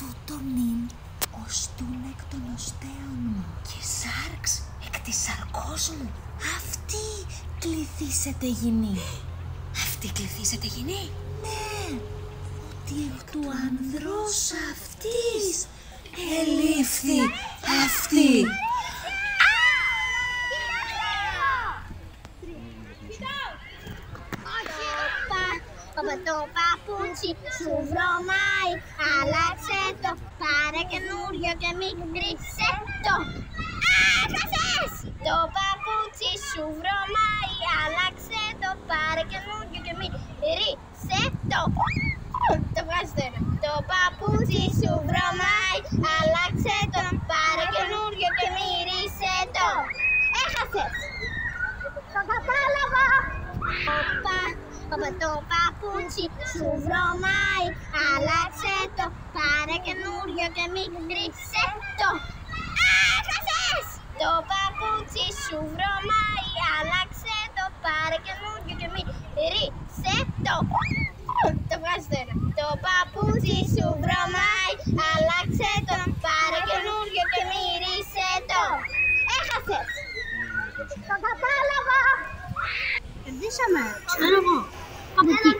τούτον νυν οστούν εκ των οστέων μου και σάρξ εκ της σαρκός μου. Αυτή κληθήσετε γυνή. Αυτή κληθήσετε γυνή. Ναι, ότι εκ του ανδρός αυτής ελήφθη αυτή. Όπα το παπούτσι σου βρωμάει, άλλαξε το, πάρε καινούριο και μίκρισε το. Έχασες! Το παπούτσι σου βρωμάει, άλλαξε το, πάρε καινούριο και μίκρισε το. Το βγάζω τώρα. Το παπούτσι σου βρωμάει, άλλαξε το, πάρε καινούριο και μύρισε το. Έχασες! Το κατάλαβα! Όπα το παπούτσι σου βρωμάει, άλλαξε το, πάρε καινούριο και μίκρισε το. Έχασες! Το παπούτσι σου βρωμάει, άλλαξε το, πάρε καινούριο και μύρισε το. Το βγάζω τώρα. Το παπούτσι σου βρωμάει, άλλαξε το, πάρε καινούριο και μύρισε το. Έχασες! Το κατάλαβα! Κερδίσαμε, ξέρω εγώ, κάπου εκεί.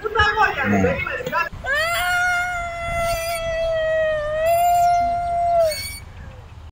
Πού τα αγόρια μου, περίμενε,